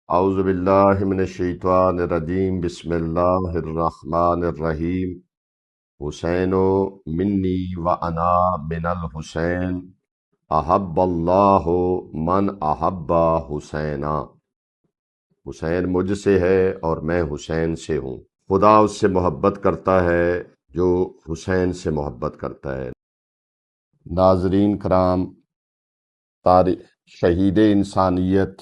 اعوذ باللہ من الشیطان الرجیم، بسم اللہ الرحمن الرحیم۔ حسین منی و انا من الحسین، احب اللہ من احب حسینا۔ حسین مجھ سے ہے اور میں حسین سے ہوں، خدا اس سے محبت کرتا ہے جو حسین سے محبت کرتا ہے۔ ناظرین کرام، تاریخ شہید انسانیت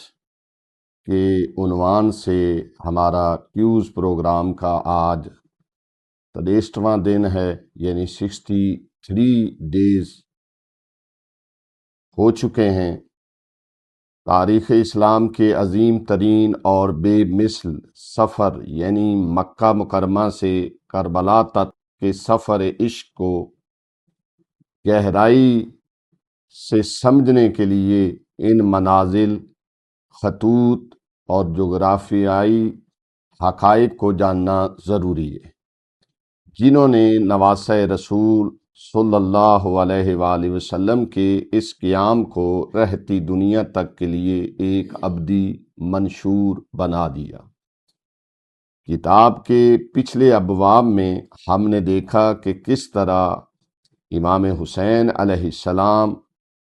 کے عنوان سے ہمارا کیوز پروگرام کا آج 63واں دن ہے، یعنی 63 ڈیز ہو چکے ہیں۔ تاریخ اسلام کے عظیم ترین اور بے مثل سفر یعنی مکہ مکرمہ سے کربلا تک کے سفر عشق کو گہرائی سے سمجھنے کے لیے ان منازل، خطوط اور جغرافیائی حقائق کو جاننا ضروری ہے، جنہوں نے نواسۂ رسول صلی اللہ علیہ وآلہ وسلم کے اس قیام کو رہتی دنیا تک کے لیے ایک ابدی منشور بنا دیا۔ کتاب کے پچھلے ابواب میں ہم نے دیکھا کہ کس طرح امام حسین علیہ السلام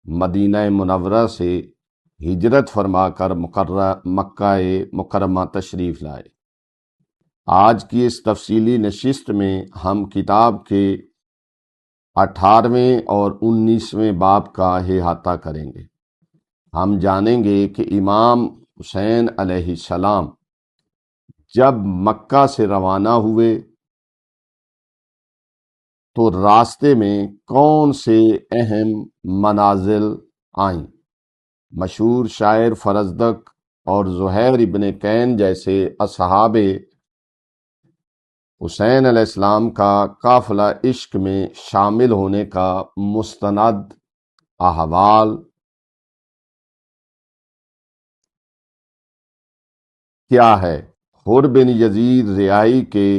مدینہ منورہ سے ہجرت فرما کر مکہ مکرمہ تشریف لائے۔ آج کی اس تفصیلی نشست میں ہم کتاب کے 18ویں اور 19ویں باب کا احاطہ کریں گے۔ ہم جانیں گے کہ امام حسین علیہ السلام جب مکہ سے روانہ ہوئے تو راستے میں کون سے اہم منازل آئیں۔ مشہور شاعر فرزدق اور زہیر ابن کین جیسے اصحاب حسین علیہ السلام کا قافلہ عشق میں شامل ہونے کا مستند احوال کیا ہے؟ حر بن یزید ریائی کے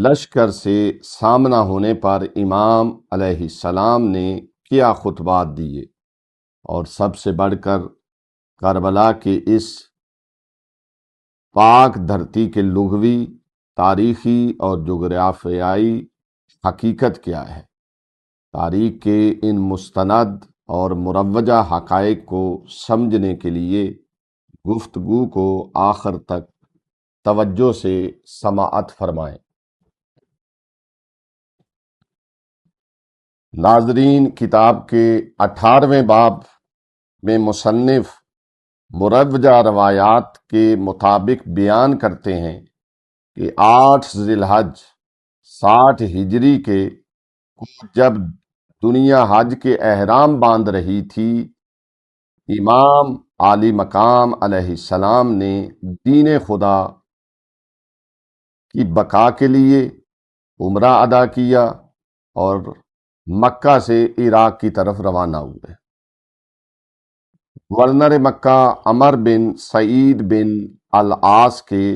لشکر سے سامنا ہونے پر امام علیہ السلام نے کیا خطبات دیے، اور سب سے بڑھ کر کربلا کے اس پاک دھرتی کے لغوی، تاریخی اور جغرافیائی حقیقت کیا ہے؟ تاریخ کے ان مستند اور مروجہ حقائق کو سمجھنے کے لیے گفتگو کو آخر تک توجہ سے سماعت فرمائیں۔ ناظرین، کتاب کے 18ویں باب میں مصنف مروجہ روایات کے مطابق بیان کرتے ہیں کہ 8 ذی الحج 60 ہجری کے جب دنیا حج کے احرام باندھ رہی تھی، امام عالی مقام علیہ السلام نے دین خدا کی بقا کے لیے عمرہ ادا کیا اور مکہ سے عراق کی طرف روانہ ہوئے۔ گورنر مکہ عمر بن سعید بن العاص کے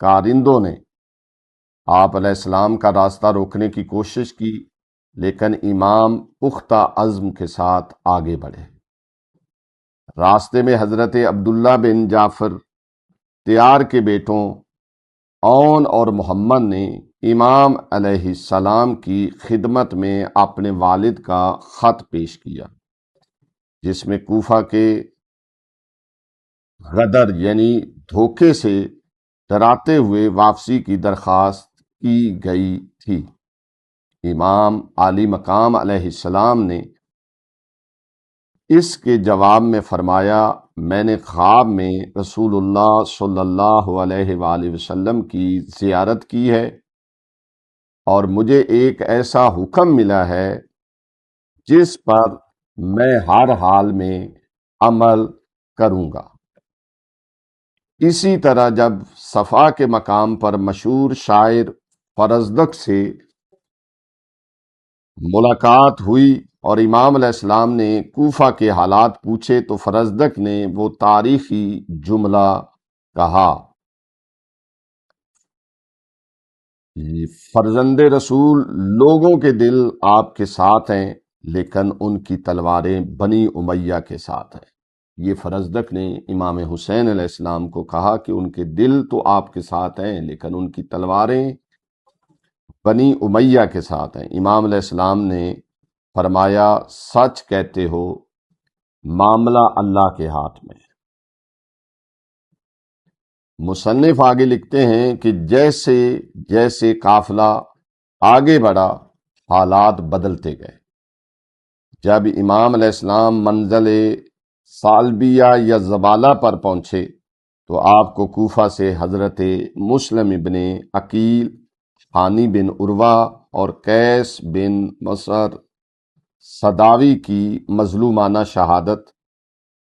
کارندوں نے آپ علیہ السلام کا راستہ روکنے کی کوشش کی، لیکن امام پختہ عزم کے ساتھ آگے بڑھے۔ راستے میں حضرت عبداللہ بن جعفر تیار کے بیٹوں اون اور محمد نے امام علیہ السلام کی خدمت میں اپنے والد کا خط پیش کیا، جس میں کوفہ کے غدر یعنی دھوکے سے ڈراتے ہوئے واپسی کی درخواست کی گئی تھی۔ امام عالی مقام علیہ السلام نے اس کے جواب میں فرمایا، میں نے خواب میں رسول اللہ صلی اللہ علیہ وآلہ وسلم کی زیارت کی ہے اور مجھے ایک ایسا حکم ملا ہے جس پر میں ہر حال میں عمل کروں گا۔ اسی طرح جب صفا کے مقام پر مشہور شاعر فرزدق سے ملاقات ہوئی اور امام علیہ السلام نے کوفہ کے حالات پوچھے تو فرزدق نے وہ تاریخی جملہ کہا، فرزند رسول لوگوں کے دل آپ کے ساتھ ہیں، لیکن ان کی تلواریں بنی امیہ کے ساتھ ہیں۔ یہ فرزدق نے امام حسین علیہ السلام کو کہا کہ ان کے دل تو آپ کے ساتھ ہیں لیکن ان کی تلواریں بنی امیہ کے ساتھ ہیں۔ امام علیہ السلام نے فرمایا سچ کہتے ہو، معاملہ اللہ کے ہاتھ میں ہے۔ مصنف آگے لکھتے ہیں کہ جیسے جیسے قافلہ آگے بڑھا حالات بدلتے گئے۔ جب امام علیہ السلام منزل سالبیہ یا زبالہ پر پہنچے تو آپ کو کوفہ سے حضرت مسلم ابن عقیل، حانی بن عروہ اور قیس بن مصر صداوی کی مظلومانہ شہادت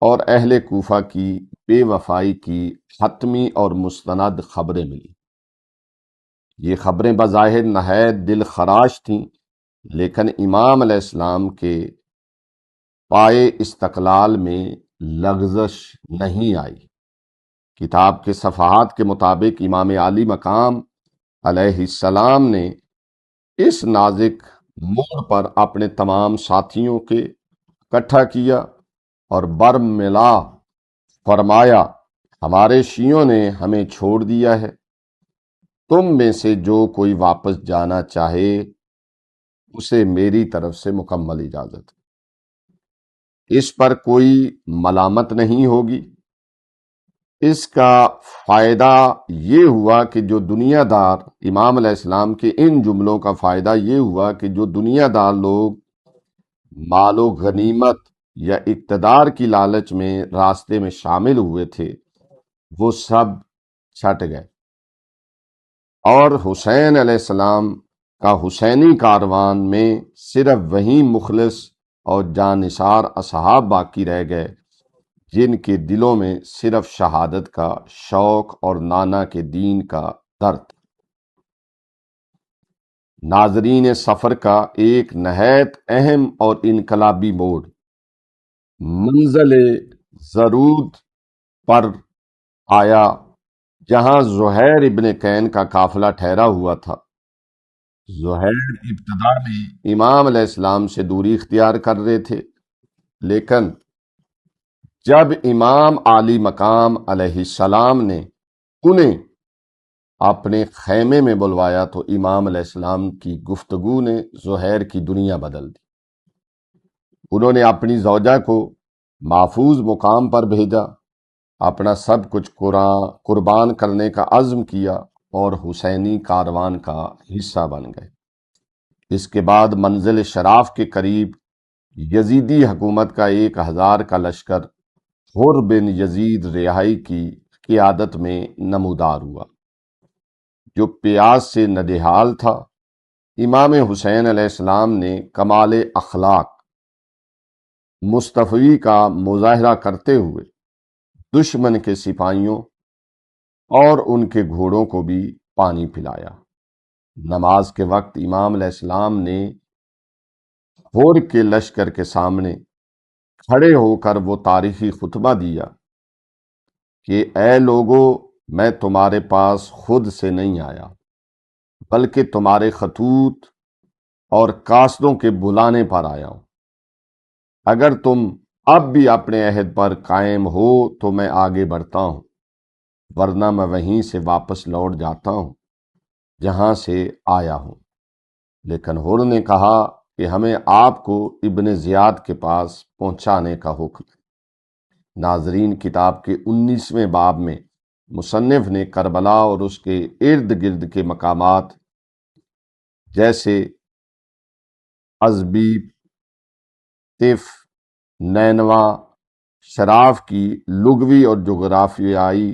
اور اہل کوفہ کی بے وفائی کی حتمی اور مستند خبریں ملی۔ یہ خبریں بظاہر نہایت دل خراش تھیں، لیکن امام علیہ السلام کے پائے استقلال میں لغزش نہیں آئی۔ کتاب کے صفحات کے مطابق امام عالی مقام علیہ السلام نے اس نازک موڑ پر اپنے تمام ساتھیوں کے اکٹھا کیا اور برم ملا فرمایا، ہمارے شیعوں نے ہمیں چھوڑ دیا ہے، تم میں سے جو کوئی واپس جانا چاہے اسے میری طرف سے مکمل اجازت ہے۔ اس پر کوئی ملامت نہیں ہوگی۔ اس کا فائدہ یہ ہوا کہ جو دنیا دار امام علیہ السلام کے ان جملوں کا فائدہ یہ ہوا کہ جو دنیا دار لوگ مال و غنیمت یا اقتدار کی لالچ میں راستے میں شامل ہوئے تھے وہ سب چھٹ گئے، اور حسین علیہ السلام کا حسینی کاروان میں صرف وہی مخلص اور جانثار اصحاب باقی رہ گئے جن کے دلوں میں صرف شہادت کا شوق اور نانا کے دین کا درد۔ ناظرین سفر کا ایک نہایت اہم اور انقلابی موڑ منزل زرود پر آیا، جہاں زہیر ابن کین کا قافلہ ٹھہرا ہوا تھا۔ زہیر ابتدا میں امام علیہ السلام سے دوری اختیار کر رہے تھے، لیکن جب امام عالی مقام علیہ السلام نے انہیں اپنے خیمے میں بلوایا تو امام علیہ السلام کی گفتگو نے زہیر کی دنیا بدل دی۔ انہوں نے اپنی زوجہ کو محفوظ مقام پر بھیجا، اپنا سب کچھ قربان کرنے کا عزم کیا اور حسینی کاروان کا حصہ بن گئے۔ اس کے بعد منزل شراف کے قریب یزیدی حکومت کا 1000 کا لشکر حر بن یزید رہائی کی قیادت میں نمودار ہوا، جو پیاس سے ندیحال تھا۔ امام حسین علیہ السلام نے کمال اخلاق مصطفی کا مظاہرہ کرتے ہوئے دشمن کے سپاہیوں اور ان کے گھوڑوں کو بھی پانی پلایا۔ نماز کے وقت امام علیہ السلام نے حر کے لشکر کے سامنے کھڑے ہو کر وہ تاریخی خطبہ دیا کہ اے لوگو، میں تمہارے پاس خود سے نہیں آیا بلکہ تمہارے خطوط اور قاصدوں کے بلانے پر آیا ہوں۔ اگر تم اب بھی اپنے عہد پر قائم ہو تو میں آگے بڑھتا ہوں، ورنہ میں وہیں سے واپس لوٹ جاتا ہوں جہاں سے آیا ہوں۔ لیکن حر نے کہا کہ ہمیں آپ کو ابن زیاد کے پاس پہنچانے کا حکم ہے۔ ناظرین، کتاب کے 19ویں باب میں مصنف نے کربلا اور اس کے ارد گرد کے مقامات جیسے ازبیب، طف، نینوا، شراف کی لغوی اور جغرافیائی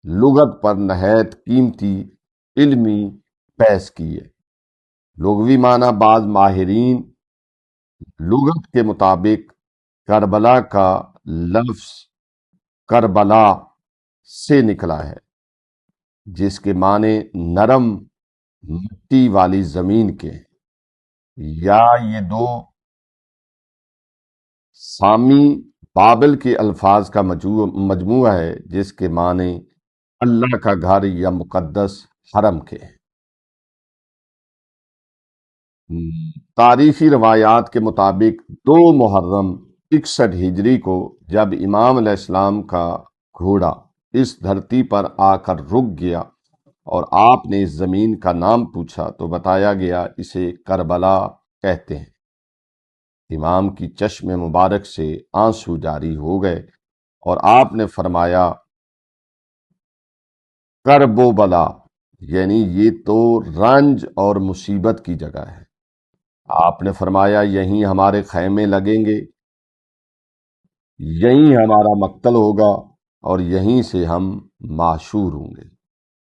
لغت پر نہایت قیمتی علمی بحث کی ہے۔ لغوی معنی بعض ماہرین لغت کے مطابق کربلا کا لفظ کربلا سے نکلا ہے، جس کے معنی نرم مٹی والی زمین کے ہیں، یا یہ دو سامی بابل کے الفاظ کا مجموعہ ہے جس کے معنی اللہ کا گھر یا مقدس حرم کے ہیں۔ تاریخی روایات کے مطابق 2 محرم 61 ہجری کو جب امام علیہ السلام کا گھوڑا اس دھرتی پر آ کر رک گیا اور آپ نے اس زمین کا نام پوچھا تو بتایا گیا اسے کربلا کہتے ہیں۔ امام کی چشم مبارک سے آنسو جاری ہو گئے اور آپ نے فرمایا کرب و بلا، یعنی یہ تو رنج اور مصیبت کی جگہ ہے۔ آپ نے فرمایا یہیں ہمارے خیمے لگیں گے، یہیں ہمارا مقتل ہوگا اور یہیں سے ہم معشور ہوں گے۔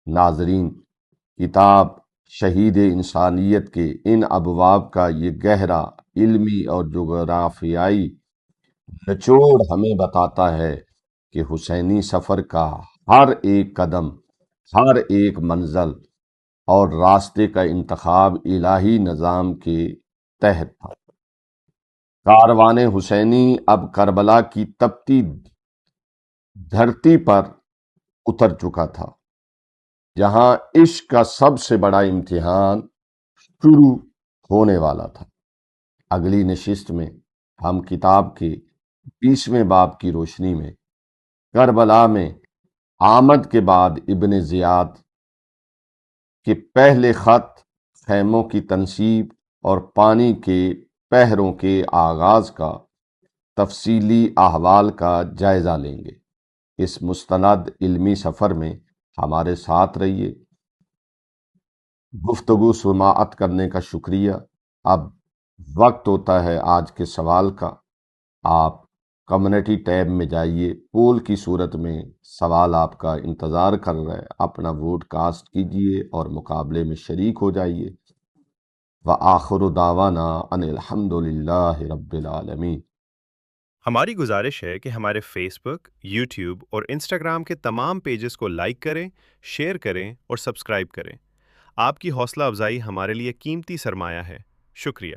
ناظرین، کتاب شہید انسانیت کے ان ابواب کا یہ گہرا علمی اور جغرافیائی نچوڑ ہمیں بتاتا ہے کہ حسینی سفر کا ہر ایک قدم، ہر ایک منزل اور راستے کا انتخاب الہی نظام کے تحت تھا۔ کاروان حسینی اب کربلا کی تپتی دھرتی پر اتر چکا تھا، جہاں عشق کا سب سے بڑا امتحان شروع ہونے والا تھا۔ اگلی نشست میں ہم کتاب کے 20ویں باب کی روشنی میں کربلا میں آمد کے بعد ابن زیاد کے پہلے خط، خیموں کی تنصیب اور پانی کے پہروں کے آغاز کا تفصیلی احوال کا جائزہ لیں گے۔ اس مستند علمی سفر میں ہمارے ساتھ رہیے۔ گفتگو سماعت کرنے کا شکریہ۔ اب وقت ہوتا ہے آج کے سوال کا۔ آپ کمیونٹی ٹیب میں جائیے، پول کی صورت میں سوال آپ کا انتظار کر رہا ہے، اپنا ووٹ کاسٹ کیجئے اور مقابلے میں شریک ہو جائیے۔ وآخر دعوانا ان الحمد للہ رب العالمین۔ ہماری گزارش ہے کہ ہمارے فیس بک، یوٹیوب اور انسٹاگرام کے تمام پیجز کو لائک کریں، شیئر کریں اور سبسکرائب کریں۔ آپ کی حوصلہ افزائی ہمارے لیے قیمتی سرمایہ ہے۔ شکریہ۔